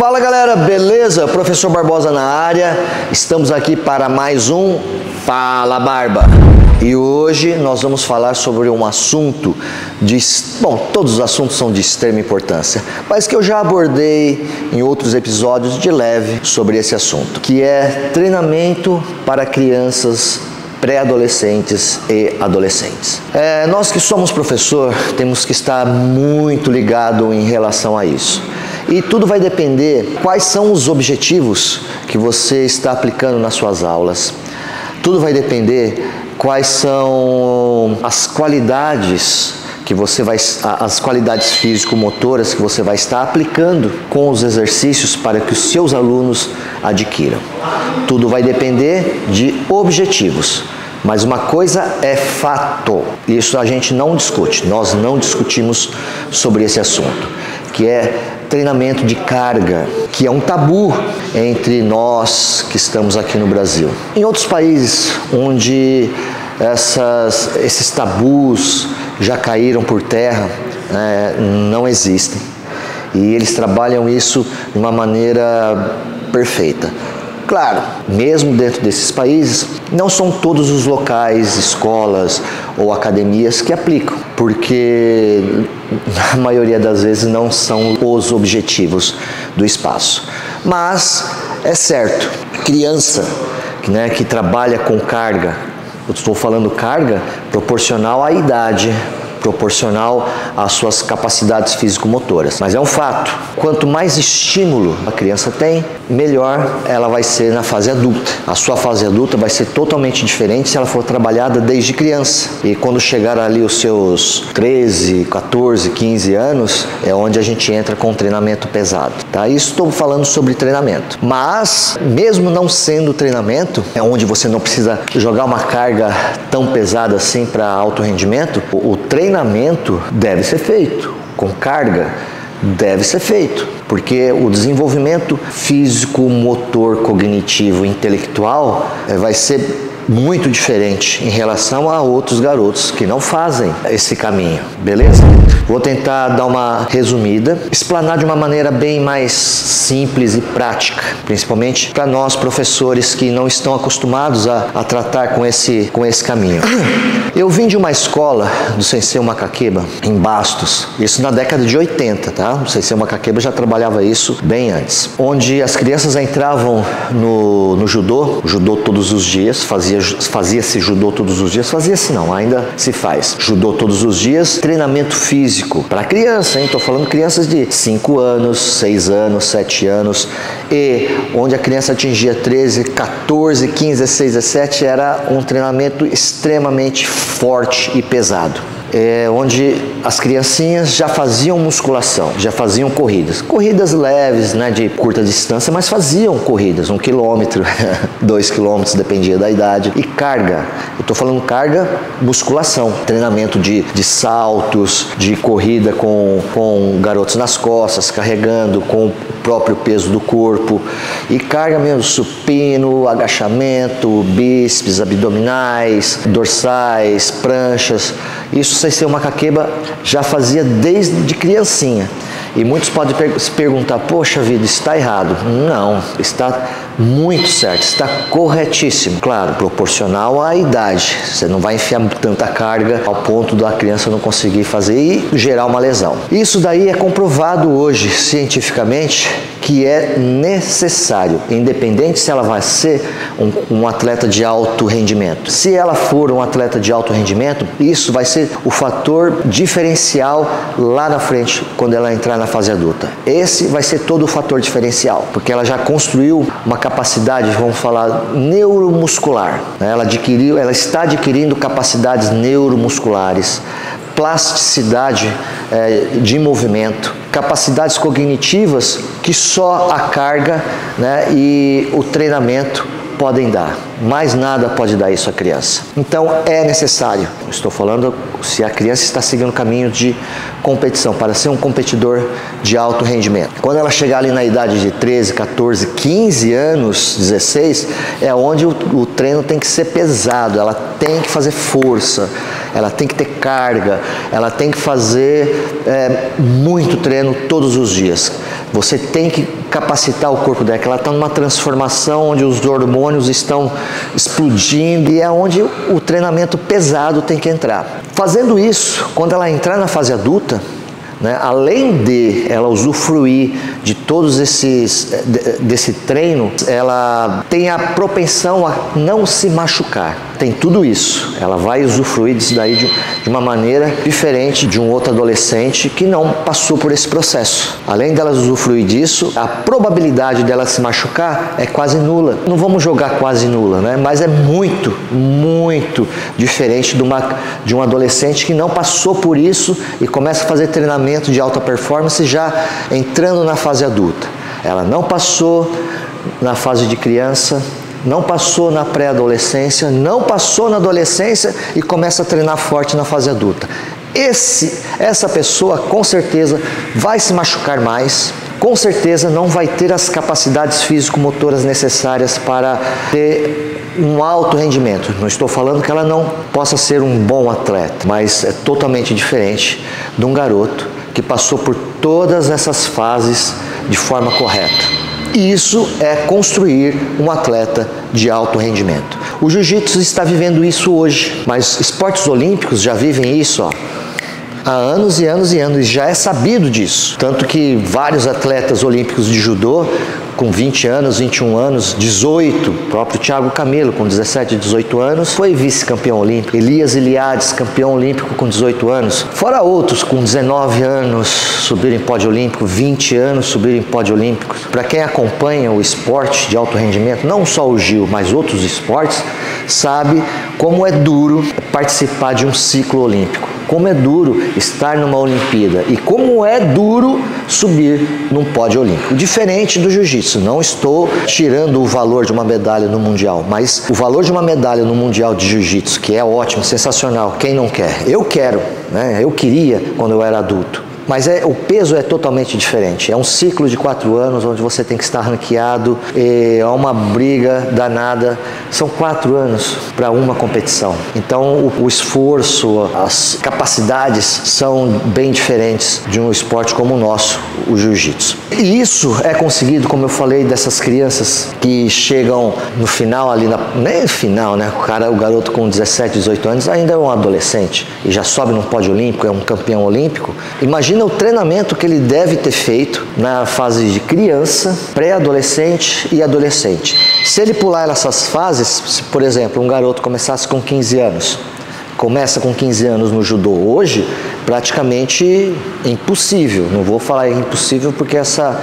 Fala galera, beleza? Professor Barbosa na área, estamos aqui para mais um Fala Barba. E hoje nós vamos falar sobre um assunto todos os assuntos são de extrema importância, mas que eu já abordei em outros episódios de leve sobre esse assunto, que é treinamento para crianças pré-adolescentes e adolescentes. Nós que somos professor, temos que estar muito ligado em relação a isso. E tudo vai depender quais são os objetivos que você está aplicando nas suas aulas. Tudo vai depender quais são as qualidades que você vai, as qualidades físico-motoras que você vai estar aplicando com os exercícios para que os seus alunos adquiram. Tudo vai depender de objetivos. Mas uma coisa é fato, isso a gente não discute, nós não discutimos sobre esse assunto, que é treinamento de carga, que é um tabu entre nós que estamos aqui no Brasil. Em outros países onde esses tabus já caíram por terra, não existem. E eles trabalham isso de uma maneira perfeita. Claro, mesmo dentro desses países, não são todos os locais, escolas ou academias que aplicam, porque na maioria das vezes não são os objetivos do espaço. Mas é certo, criança que trabalha com carga, eu estou falando carga proporcional à idade, proporcional às suas capacidades físico-motoras. Mas é um fato, quanto mais estímulo a criança tem, melhor ela vai ser na fase adulta. A sua fase adulta vai ser totalmente diferente se ela for trabalhada desde criança. E quando chegar ali os seus 13, 14, 15 anos, é onde a gente entra com treinamento pesado. Tá? Isso estou falando sobre treinamento. Mas, mesmo não sendo treinamento, é onde você não precisa jogar uma carga tão pesada assim para alto rendimento, o treinamento deve ser feito com carga, deve ser feito, porque o desenvolvimento físico, motor, cognitivo, intelectual vai ser muito diferente em relação a outros garotos que não fazem esse caminho, beleza? Vou tentar dar uma resumida, explanar de uma maneira bem mais simples e prática, principalmente para nós professores que não estão acostumados a tratar com esse caminho. Eu vim de uma escola do Sensei Makakeba, em Bastos, isso na década de 80, tá? O Sensei Makakeba já trabalhava isso bem antes, onde as crianças entravam no judô todos os dias, fazia-se judô todos os dias, fazia-se não, ainda se faz judô todos os dias, treinamento físico para criança, hein? Tô falando crianças de 5 anos, 6 anos, 7 anos, e onde a criança atingia 13, 14, 15, 16, 17, era um treinamento extremamente forte e pesado. Onde as criancinhas já faziam musculação, já faziam corridas leves, de curta distância, mas faziam corridas, 1 quilômetro, 2 quilômetros, dependia da idade, e carga, eu estou falando carga, musculação, treinamento de saltos, de corrida com garotos nas costas, carregando com o próprio peso do corpo, e carga mesmo, supino, agachamento, bíceps, abdominais, dorsais, pranchas. Isso o Sensei Makakeba já fazia desde criancinha. E muitos podem se perguntar, poxa vida, está errado. Não, está muito certo, está corretíssimo. Claro, proporcional à idade. Você não vai enfiar tanta carga ao ponto da criança não conseguir fazer e gerar uma lesão. Isso daí é comprovado hoje, cientificamente, que é necessário, independente se ela vai ser um atleta de alto rendimento. Se ela for um atleta de alto rendimento, isso vai ser o fator diferencial lá na frente, quando ela entrar na fase adulta. Esse vai ser todo o fator diferencial, porque ela já construiu uma capacidade, vamos falar, neuromuscular. Ela está adquirindo capacidades neuromusculares, plasticidade de movimento, capacidades cognitivas que só a carga e o treinamento podem dar. Mais nada pode dar isso à criança. Então é necessário. Estou falando se a criança está seguindo o caminho de competição, para ser um competidor de alto rendimento. Quando ela chegar ali na idade de 13, 14, 15 anos, 16, é onde o treino tem que ser pesado, ela tem que fazer força, ela tem que ter carga, ela tem que fazer muito treino todos os dias. Você tem que capacitar o corpo dela, que ela está numa transformação onde os hormônios estão explodindo e é onde o treinamento pesado tem que entrar. Fazendo isso, quando ela entrar na fase adulta, né, além de ela usufruir de todos desse treino, ela tem a propensão a não se machucar. Tem tudo isso. Ela vai usufruir disso daí de uma maneira diferente de um outro adolescente que não passou por esse processo. Além dela usufruir disso, a probabilidade dela se machucar é quase nula. Não vamos jogar quase nula, né? Mas é muito, muito diferente de um adolescente que não passou por isso e começa a fazer treinamento de alta performance já entrando na fase adulta. Ela não passou na fase de criança, não passou na pré-adolescência, não passou na adolescência e começa a treinar forte na fase adulta. Essa pessoa com certeza vai se machucar mais, com certeza não vai ter as capacidades físico-motoras necessárias para ter um alto rendimento. Não estou falando que ela não possa ser um bom atleta, mas é totalmente diferente de um garoto que passou por todas essas fases de forma correta. E isso é construir um atleta de alto rendimento. O jiu-jitsu está vivendo isso hoje, mas esportes olímpicos já vivem isso, há anos e anos e anos, e já é sabido disso. Tanto que vários atletas olímpicos de judô, com 20 anos, 21 anos, 18, o próprio Thiago Camelo, com 17, 18 anos, foi vice-campeão olímpico. Elias Eliades, campeão olímpico com 18 anos. Fora outros com 19 anos, subiram em pódio olímpico, 20 anos, subiram em pódio olímpico. Para quem acompanha o esporte de alto rendimento, não só o Gil, mas outros esportes, sabe como é duro participar de um ciclo olímpico. Como é duro estar numa Olimpíada e como é duro subir num pódio olímpico. Diferente do jiu-jitsu, não estou tirando o valor de uma medalha no Mundial, mas o valor de uma medalha no Mundial de Jiu-Jitsu, que é ótimo, sensacional, quem não quer? Eu quero, né? Eu queria quando eu era adulto. Mas o peso é totalmente diferente. É um ciclo de 4 anos onde você tem que estar ranqueado, é uma briga danada. São 4 anos para uma competição. Então o esforço, as capacidades são bem diferentes de um esporte como o nosso, o jiu-jitsu. E isso é conseguido, como eu falei, dessas crianças que chegam no final ali, nem no final, né? O garoto com 17, 18 anos ainda é um adolescente e já sobe num pódio olímpico, é um campeão olímpico. Imagina o treinamento que ele deve ter feito na fase de criança, pré-adolescente e adolescente. Se ele pular essas fases, se, por exemplo, um garoto começasse com 15 anos, começa com 15 anos no judô hoje, praticamente impossível. Não vou falar impossível porque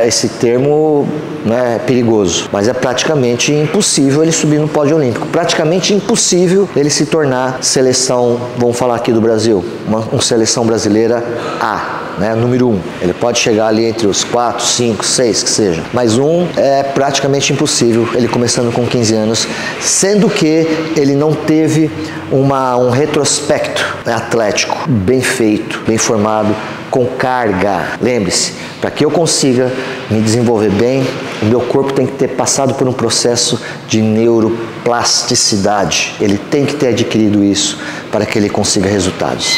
esse termo, né, é perigoso, mas é praticamente impossível ele subir no pódio olímpico. Praticamente impossível ele se tornar seleção, vamos falar aqui do Brasil, uma seleção brasileira A. Né, número 1. Ele pode chegar ali entre os 4, 5, 6, que seja. Mas é praticamente impossível ele começando com 15 anos, sendo que ele não teve um retrospecto atlético bem feito, bem formado, com carga. Lembre-se, para que eu consiga me desenvolver bem, o meu corpo tem que ter passado por um processo de neuroplasticidade. Ele tem que ter adquirido isso para que ele consiga resultados.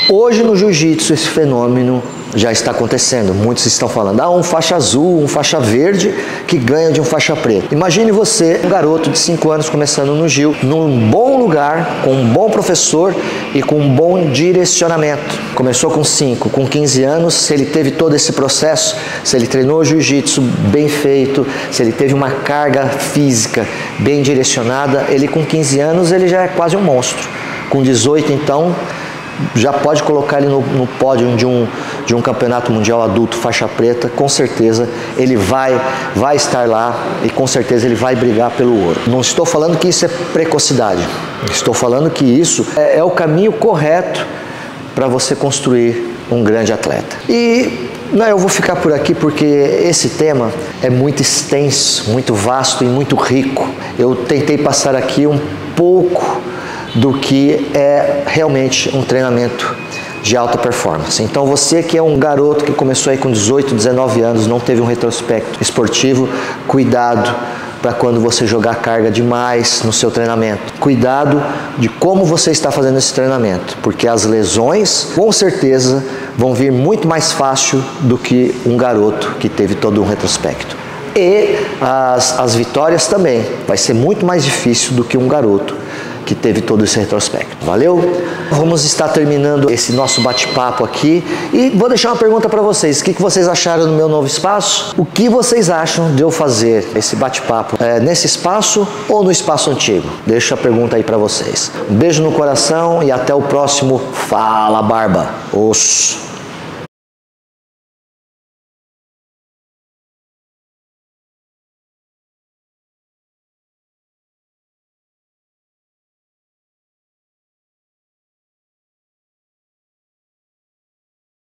Hoje no jiu-jitsu esse fenômeno já está acontecendo. Muitos estão falando, um faixa azul, um faixa verde que ganha de um faixa preta. Imagine você, um garoto de 5 anos começando no Gil, num bom lugar, com um bom professor e com um bom direcionamento. Começou com 5, com 15 anos, se ele teve todo esse processo, se ele treinou jiu-jitsu bem feito, se ele teve uma carga física bem direcionada, ele com 15 anos ele já é quase um monstro. Com 18 então, já pode colocar ele no pódio de um campeonato mundial adulto faixa preta, com certeza ele vai estar lá e com certeza ele vai brigar pelo ouro. Não estou falando que isso é precocidade, estou falando que isso é o caminho correto para você construir um grande atleta. E eu vou ficar por aqui porque esse tema é muito extenso, muito vasto e muito rico. Eu tentei passar aqui um pouco do que é realmente um treinamento de alta performance. Então você que é um garoto que começou aí com 18, 19 anos, não teve um retrospecto esportivo, cuidado para quando você jogar carga demais no seu treinamento. Cuidado de como você está fazendo esse treinamento, porque as lesões com certeza vão vir muito mais fácil do que um garoto que teve todo um retrospecto. E as vitórias também. Vai ser muito mais difícil do que um garoto que teve todo esse retrospecto. Valeu? Vamos estar terminando esse nosso bate-papo aqui e vou deixar uma pergunta para vocês. O que vocês acharam do meu novo espaço? O que vocês acham de eu fazer esse bate-papo nesse espaço ou no espaço antigo? Deixo a pergunta aí para vocês. Um beijo no coração e até o próximo Fala Barba. Osso!